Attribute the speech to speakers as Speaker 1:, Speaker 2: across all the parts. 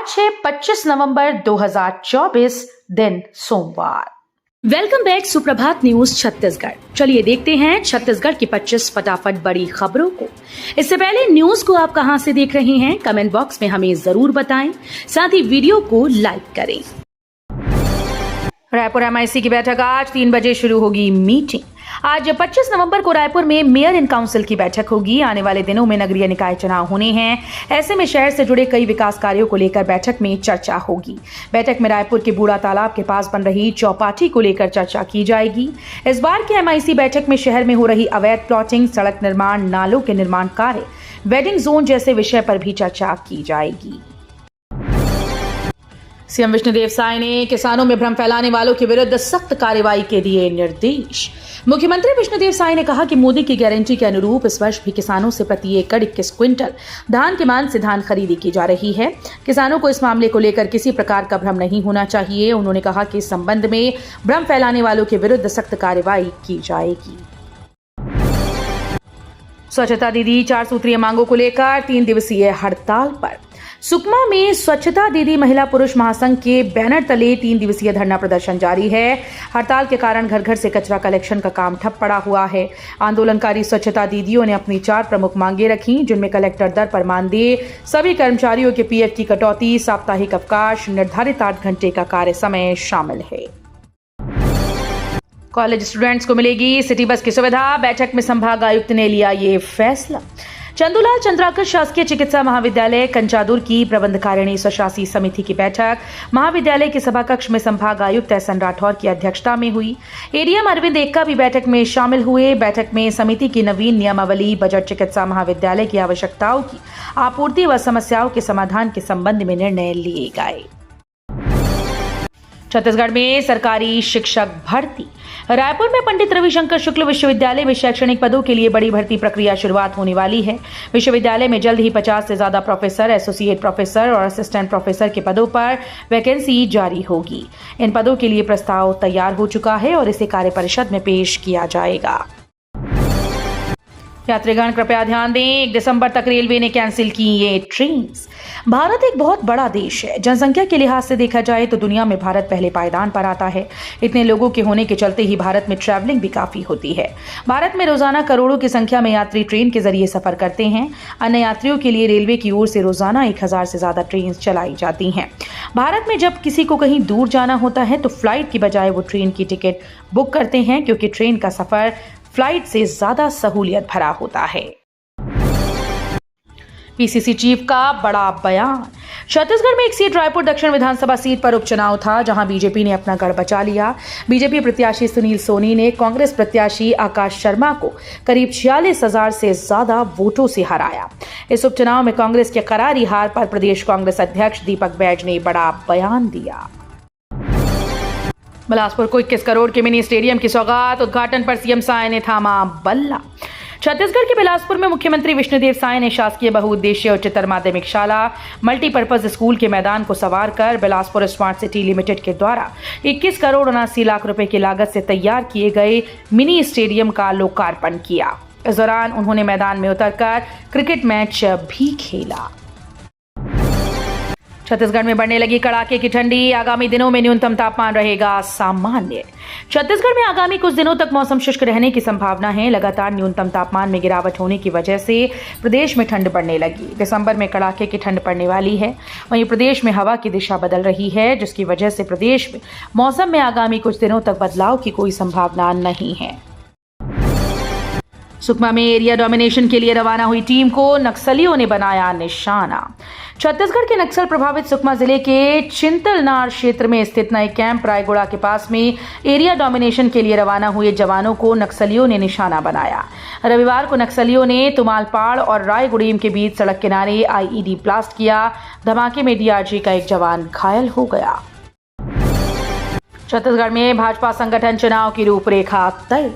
Speaker 1: आज है 25 नवंबर 2024 दिन सोमवार।
Speaker 2: वेलकम बैक सुप्रभात न्यूज छत्तीसगढ़। चलिए देखते हैं छत्तीसगढ़ की 25 फटाफट बड़ी खबरों को। इससे पहले न्यूज को आप कहां से देख रहे हैं, कमेंट बॉक्स में हमें जरूर बताएं। साथ ही वीडियो को लाइक करें।
Speaker 1: रायपुर एमआईसी की बैठक आज 3 बजे शुरू होगी मीटिंग। आज 25 नवंबर को रायपुर में मेयर इन काउंसिल की बैठक होगी। आने वाले दिनों में नगरीय निकाय चुनाव होने हैं। ऐसे में शहर से जुड़े कई विकास कार्यों को लेकर बैठक में चर्चा होगी। बैठक में रायपुर के बूढ़ा तालाब के पास बन रही चौपाटी को लेकर चर्चा की जाएगी। इस बार की एमआईसी बैठक में शहर में हो रही अवैध प्लॉटिंग, सड़क निर्माण, नालों के निर्माण कार्य, वेडिंग जोन जैसे विषय पर भी चर्चा की जाएगी। सीएम विष्णुदेव साय ने किसानों में भ्रम फैलाने वालों के विरुद्ध सख्त कार्रवाई के दिए निर्देश। मुख्यमंत्री विष्णुदेव साय ने कहा कि मोदी की गारंटी के अनुरूप इस वर्ष भी किसानों से प्रति एकड़ 21 क्विंटल धान के मान से धान खरीदी की जा रही है। किसानों को इस मामले को लेकर किसी प्रकार का भ्रम नहीं होना चाहिए। उन्होंने कहा कि इस संबंध में भ्रम फैलाने वालों के विरुद्ध सख्त कार्रवाई की जाएगी। स्वच्छता दीदी 4 सूत्रीय मांगों को लेकर 3 दिवसीय हड़ताल पर। सुकमा में स्वच्छता दीदी महिला पुरुष महासंघ के बैनर तले 3 दिवसीय धरना प्रदर्शन जारी है। हड़ताल के कारण घर घर से कचरा कलेक्शन का काम ठप पड़ा हुआ है। आंदोलनकारी स्वच्छता दीदियों ने अपनी 4 प्रमुख मांगे रखी, जिनमें कलेक्टर दर पर मानदेय, सभी कर्मचारियों के पीएफ की कटौती, साप्ताहिक अवकाश, निर्धारित 8 घंटे का कार्य समय शामिल है। कॉलेज स्टूडेंट्स को मिलेगी सिटी बस की सुविधा। बैठक में संभाग आयुक्त ने लिया ये फैसला। चंदूलाल चंद्राकर शासकीय चिकित्सा महाविद्यालय कंचादुर की प्रबंधकारिणी स्वशासी समिति की बैठक महाविद्यालय के सभा कक्ष में संभाग आयुक्त एसएन राठौर की अध्यक्षता में हुई। एडीएम अरविंद एक्का भी बैठक में शामिल हुए। बैठक में समिति की नवीन नियमावली, बजट, चिकित्सा महाविद्यालय की आवश्यकताओं की आपूर्ति व समस्याओं के समाधान के संबंध में निर्णय लिए गए। छत्तीसगढ़ में सरकारी शिक्षक भर्ती। रायपुर में पंडित रविशंकर शुक्ल विश्वविद्यालय में शैक्षणिक पदों के लिए बड़ी भर्ती प्रक्रिया शुरुआत होने वाली है। विश्वविद्यालय में जल्द ही 50 से ज्यादा प्रोफेसर, एसोसिएट प्रोफेसर और असिस्टेंट प्रोफेसर के पदों पर वैकेंसी जारी होगी। इन पदों के लिए प्रस्ताव तैयार हो चुका है और इसे कार्य परिषद में पेश किया जाएगा। यात्रीगण कृपया ध्यान दें, 1 दिसंबर तक रेलवे ने कैंसिल की ये ट्रेन। भारत एक बहुत बड़ा देश है। जनसंख्या के लिहाज से देखा जाए तो दुनिया में भारत पहले पायदान पर आता है। इतने लोगों के होने के चलते ही भारत में ट्रैवलिंग भी काफी होती है। भारत में रोजाना करोड़ों की संख्या में यात्री ट्रेन के जरिए सफर करते हैं। अन्य यात्रियों के लिए रेलवे की ओर से रोजाना 1000 से ज्यादा ट्रेन चलाई जाती हैं। भारत में जब किसी को कहीं दूर जाना होता है तो फ्लाइट की बजाय वो ट्रेन की टिकट बुक करते हैं, क्योंकि ट्रेन का सफर फ्लाइट से ज्यादा सहूलियत भरा होता है। पीसीसी चीफ का बड़ा बयान। छत्तीसगढ़ में एक सीट रायपुर दक्षिण विधानसभा सीट पर उपचुनाव था, जहां बीजेपी ने अपना गढ़ बचा लिया। बीजेपी प्रत्याशी सुनील सोनी ने कांग्रेस प्रत्याशी आकाश शर्मा को करीब 46,000 से ज्यादा वोटों से हराया। इस उपचुनाव में कांग्रेस की करारी हार पर प्रदेश कांग्रेस अध्यक्ष दीपक बैज ने बड़ा बयान दिया। बिलासपुर को 21 करोड़ के मिनी स्टेडियम की सौगात। उद्घाटन पर सीएम साय ने थामा बल्ला। छत्तीसगढ़ के बिलासपुर में मुख्यमंत्री विष्णुदेव साय ने शासकीय बहुउद्देशीय उच्चतर माध्यमिक शाला मल्टीपर्पज स्कूल के मैदान को संवार कर बिलासपुर स्मार्ट सिटी लिमिटेड के द्वारा 21 करोड़ 79 लाख रुपए की लागत से तैयार किए गए मिनी स्टेडियम का लोकार्पण किया। इस दौरान उन्होंने मैदान में उतरकर क्रिकेट मैच भी खेला। छत्तीसगढ़ में बढ़ने लगी कड़ाके की ठंडी। आगामी दिनों में न्यूनतम तापमान रहेगा सामान्य। छत्तीसगढ़ में आगामी कुछ दिनों तक मौसम शुष्क रहने की संभावना है। लगातार न्यूनतम तापमान में गिरावट होने की वजह से प्रदेश में ठंड बढ़ने लगी। दिसंबर में कड़ाके की ठंड पड़ने वाली है। वहीं प्रदेश में हवा की दिशा बदल रही है, जिसकी वजह से प्रदेश में मौसम में आगामी कुछ दिनों तक बदलाव की कोई संभावना नहीं है। सुकमा में एरिया डोमिनेशन के लिए रवाना हुई टीम को नक्सलियों ने बनाया निशाना। छत्तीसगढ़ के नक्सल प्रभावित सुकमा जिले के चिंतलनार क्षेत्र में स्थित नए कैंप रायगुड़ा के पास में एरिया डोमिनेशन के लिए रवाना हुए जवानों को नक्सलियों ने निशाना बनाया। रविवार को नक्सलियों ने तुमालपाड़ और रायगुड़ीम के बीच सड़क किनारे आईईडी ब्लास्ट किया। धमाके में डीआरजी का एक जवान घायल हो गया। छत्तीसगढ़ में भाजपा संगठन चुनाव की रूपरेखा तय।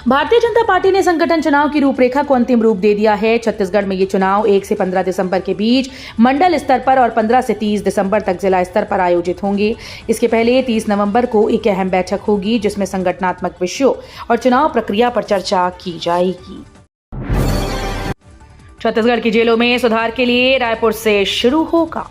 Speaker 1: भारतीय जनता पार्टी ने संगठन चुनाव की रूपरेखा को अंतिम रूप दे दिया है। छत्तीसगढ़ में ये चुनाव 1 से 15 दिसंबर के बीच मंडल स्तर पर और 15 से 30 दिसंबर तक जिला स्तर पर आयोजित होंगे। इसके पहले 30 नवंबर को एक अहम बैठक होगी, जिसमें संगठनात्मक विषयों और चुनाव प्रक्रिया पर चर्चा की जाएगी। छत्तीसगढ़ की जेलों में सुधार के लिए रायपुर से शुरू होगा।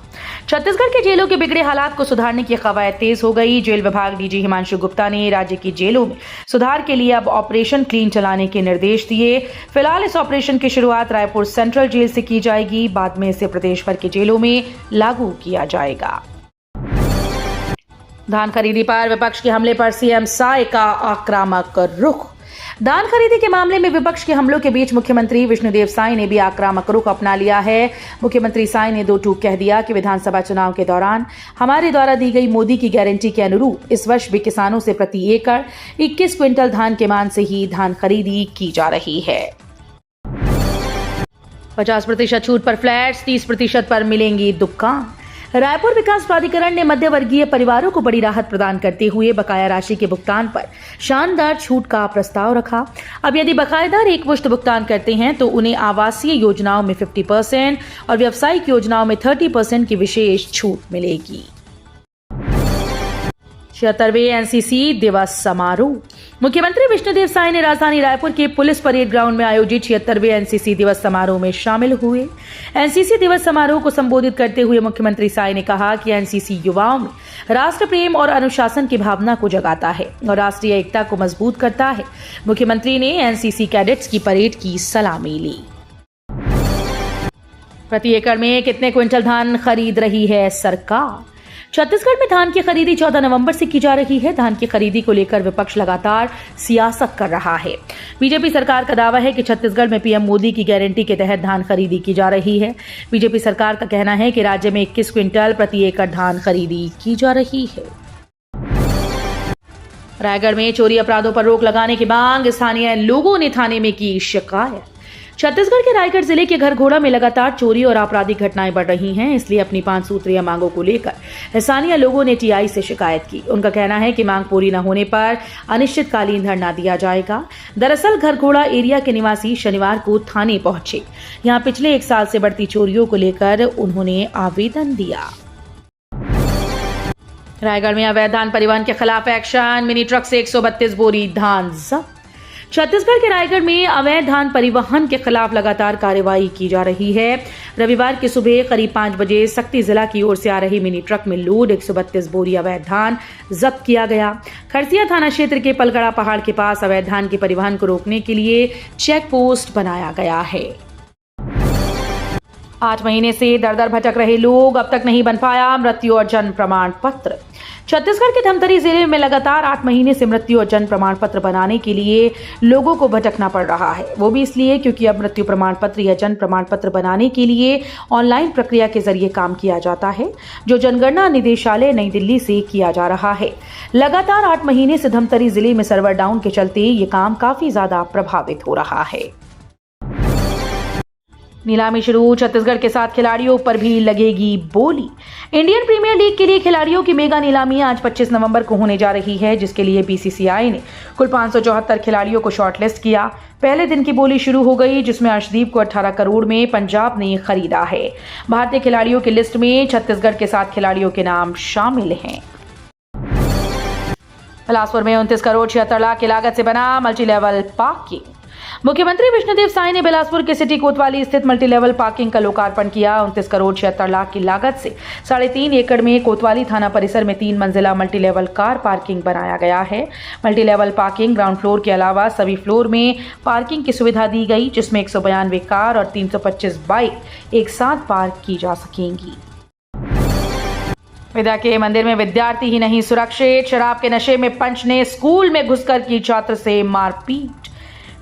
Speaker 1: छत्तीसगढ़ के जेलों के बिगड़े हालात को सुधारने की कवायद तेज हो गई। जेल विभाग डीजी हिमांशु गुप्ता ने राज्य की जेलों में सुधार के लिए अब ऑपरेशन क्लीन चलाने के निर्देश दिए। फिलहाल इस ऑपरेशन की शुरुआत रायपुर सेंट्रल जेल से की जाएगी, बाद में इसे प्रदेश भर के जेलों में लागू किया जाएगा। धान खरीदी पर विपक्ष के हमले पर सीएम साय का आक्रामक रुख। धान खरीदी के मामले में विपक्ष के हमलों के बीच मुख्यमंत्री विष्णुदेव साय ने भी आक्रामक रुख अपना लिया है। मुख्यमंत्री साय ने दो टूक कह दिया कि विधानसभा चुनाव के दौरान हमारे द्वारा दी गई मोदी की गारंटी के अनुरूप इस वर्ष भी किसानों से प्रति एकड़ 21 क्विंटल धान के मान से ही धान खरीदी की जा रही है। 50% छूट पर फ्लैट्स, 30% पर मिलेंगी दुकान। रायपुर विकास प्राधिकरण ने मध्य वर्गीय परिवारों को बड़ी राहत प्रदान करते हुए बकाया राशि के भुगतान पर शानदार छूट का प्रस्ताव रखा। अब यदि बकायेदार एकमुश्त भुगतान करते हैं तो उन्हें आवासीय योजनाओं में 50% और व्यावसायिक योजनाओं में 30% की विशेष छूट मिलेगी। 76वें एनसीसी दिवस समारोह। मुख्यमंत्री विष्णुदेव साय ने राजधानी रायपुर के पुलिस परेड ग्राउंड में आयोजित 76वें एनसीसी दिवस समारोह में शामिल हुए। एनसीसी दिवस समारोह को संबोधित करते हुए मुख्यमंत्री साय ने कहा कि एनसीसी युवाओं में राष्ट्र प्रेम और अनुशासन की भावना को जगाता है और राष्ट्रीय एकता को मजबूत करता है। मुख्यमंत्री ने एनसीसी कैडेट्स की परेड की सलामी ली। प्रति एकड़ में कितने क्विंटल धान खरीद रही है सरकार? छत्तीसगढ़ में धान की खरीदी 14 नवंबर से की जा रही है। धान की खरीदी को लेकर विपक्ष लगातार सियासत कर रहा है। बीजेपी सरकार का दावा है कि छत्तीसगढ़ में पीएम मोदी की गारंटी के तहत धान खरीदी की जा रही है। बीजेपी सरकार का कहना है कि राज्य में 21 क्विंटल प्रति एकड़ धान खरीदी की जा रही है। रायगढ़ में चोरी अपराधों पर रोक लगाने की मांग, स्थानीय लोगों ने थाने में की शिकायत। छत्तीसगढ़ के रायगढ़ जिले के घरघोड़ा में लगातार चोरी और आपराधिक घटनाएं बढ़ रही हैं, इसलिए अपनी 5 सूत्रीय मांगों को लेकर स्थानीय लोगों ने टीआई से शिकायत की। उनका कहना है कि मांग पूरी न होने पर अनिश्चितकालीन धरना दिया जाएगा। दरअसल घरघोड़ा एरिया के निवासी शनिवार को थाने पहुंचे। यहां पिछले 1 साल से बढ़ती चोरियों को लेकर उन्होंने आवेदन दिया। रायगढ़ में अवैध धान परिवहन के खिलाफ एक्शन, मिनी ट्रक से 132 बोरी धान जब्त। छत्तीसगढ़ के रायगढ़ में अवैध धान परिवहन के खिलाफ लगातार कार्रवाई की जा रही है। रविवार की सुबह करीब 5 बजे सक्ती जिला की ओर से आ रही मिनी ट्रक में लोड 132 बोरी अवैध धान जब्त किया गया। खरसिया थाना क्षेत्र के पलगड़ा पहाड़ के पास अवैध धान के परिवहन को रोकने के लिए चेक पोस्ट बनाया गया है। 8 महीने से दर-दर भटक रहे लोग, अब तक नहीं बन पाया मृत्यु और जन्म प्रमाण पत्र। छत्तीसगढ़ के धमतरी जिले में लगातार 8 महीने से मृत्यु और जन्म प्रमाण पत्र बनाने के लिए लोगों को भटकना पड़ रहा है। वो भी इसलिए क्योंकि अब मृत्यु प्रमाण पत्र या जन्म प्रमाण पत्र बनाने के लिए ऑनलाइन प्रक्रिया के जरिए काम किया जाता है, जो जनगणना निदेशालय नई दिल्ली से किया जा रहा है। लगातार 8 महीने से धमतरी जिले में सर्वर डाउन के चलते ये काम काफी ज्यादा प्रभावित हो रहा है। नीलामी शुरू, छत्तीसगढ़ के 7 खिलाड़ियों पर भी लगेगी बोली। इंडियन प्रीमियर लीग के लिए खिलाड़ियों की मेगा नीलामी आज 25 नवंबर को होने जा रही है, जिसके लिए बीसीसीआई ने कुल 574 खिलाड़ियों को शॉर्टलिस्ट किया। पहले दिन की बोली शुरू हो गई, जिसमें अर्शदीप को 18 करोड़ में पंजाब ने खरीदा है। भारतीय खिलाड़ियों की लिस्ट में छत्तीसगढ़ के 7 खिलाड़ियों के नाम शामिल हैं। बिलासपुर में 29 करोड़ 76 लाख की लागत से बना मल्टी लेवल पार्किंग। मुख्यमंत्री विष्णुदेव साय ने बिलासपुर के सिटी कोतवाली स्थित मल्टी लेवल पार्किंग का लोकार्पण किया। 29 करोड़ 76 लाख की लागत से 3.5 एकड़ में कोतवाली थाना परिसर में 3 मंजिला मल्टी लेवल कार पार्किंग बनाया गया है। Multi level parking ground floor के अलावा सभी फ्लोर में पार्किंग की सुविधा दी गई, जिसमें 192 कार और 325 बाइक एक साथ पार्क की जा सकेंगी। विद्या के मंदिर में विद्यार्थी ही नहीं सुरक्षित, शराब के नशे में पंच ने स्कूल में घुसकर की छात्र से मारपीट।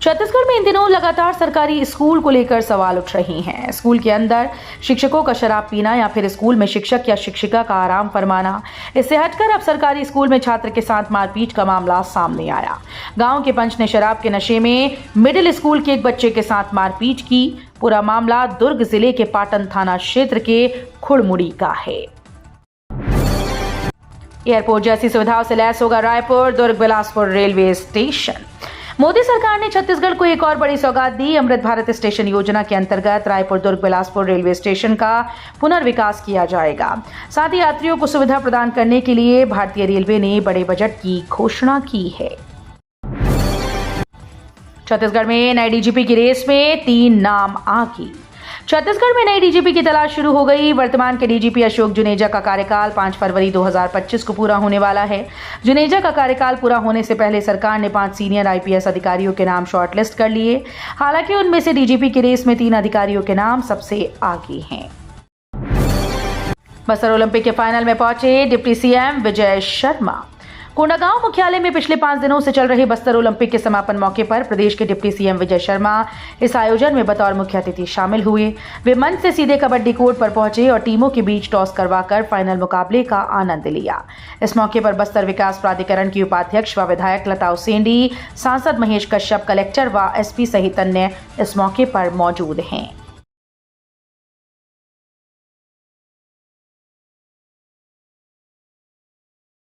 Speaker 1: छत्तीसगढ़ में इन दिनों लगातार सरकारी स्कूल को लेकर सवाल उठ रहे हैं। स्कूल के अंदर शिक्षकों का शराब पीना या फिर स्कूल में शिक्षक या शिक्षिका का आराम फरमाना, इससे हटकर अब सरकारी स्कूल में छात्र के साथ मारपीट का मामला सामने आया। गांव के पंच ने शराब के नशे में मिडिल स्कूल के एक बच्चे के साथ मारपीट की। पूरा मामला दुर्ग जिले के पाटन थाना क्षेत्र के खुड़मुड़ी का है। एयरपोर्ट जैसी सुविधाओं से लैस होगा रायपुर दुर्ग बिलासपुर रेलवे स्टेशन। मोदी सरकार ने छत्तीसगढ़ को एक और बड़ी सौगात दी। अमृत भारत स्टेशन योजना के अंतर्गत रायपुर दुर्ग बिलासपुर रेलवे स्टेशन का पुनर्विकास किया जाएगा। साथ ही यात्रियों को सुविधा प्रदान करने के लिए भारतीय रेलवे ने बड़े बजट की घोषणा की है। छत्तीसगढ़ में नए डीजीपी की रेस में 3 नाम आगे। छत्तीसगढ़ में नई डीजीपी की तलाश शुरू हो गई। वर्तमान के डीजीपी अशोक जुनेजा का कार्यकाल 5 फरवरी 2025 को पूरा होने वाला है। जुनेजा का कार्यकाल पूरा होने से पहले सरकार ने 5 सीनियर आईपीएस अधिकारियों के नाम शॉर्टलिस्ट कर लिए। हालांकि उनमें से डीजीपी की रेस में 3 अधिकारियों के नाम सबसे आगे हैं। बस्तर ओलंपिक के फाइनल में पहुंचे डिप्टी सीएम विजय शर्मा। कोंडागांव मुख्यालय में पिछले 5 दिनों से चल रहे बस्तर ओलंपिक के समापन मौके पर प्रदेश के डिप्टी सीएम विजय शर्मा इस आयोजन में बतौर मुख्य अतिथि शामिल हुए। वे मंच से सीधे कबड्डी कोर्ट पर पहुंचे और टीमों के बीच टॉस करवाकर फाइनल मुकाबले का आनंद लिया। इस मौके पर बस्तर विकास प्राधिकरण की उपाध्यक्ष व विधायक लता उसेंडी, सांसद महेश कश्यप, कलेक्टर व एसपी सहित अन्य इस मौके पर मौजूद हैं।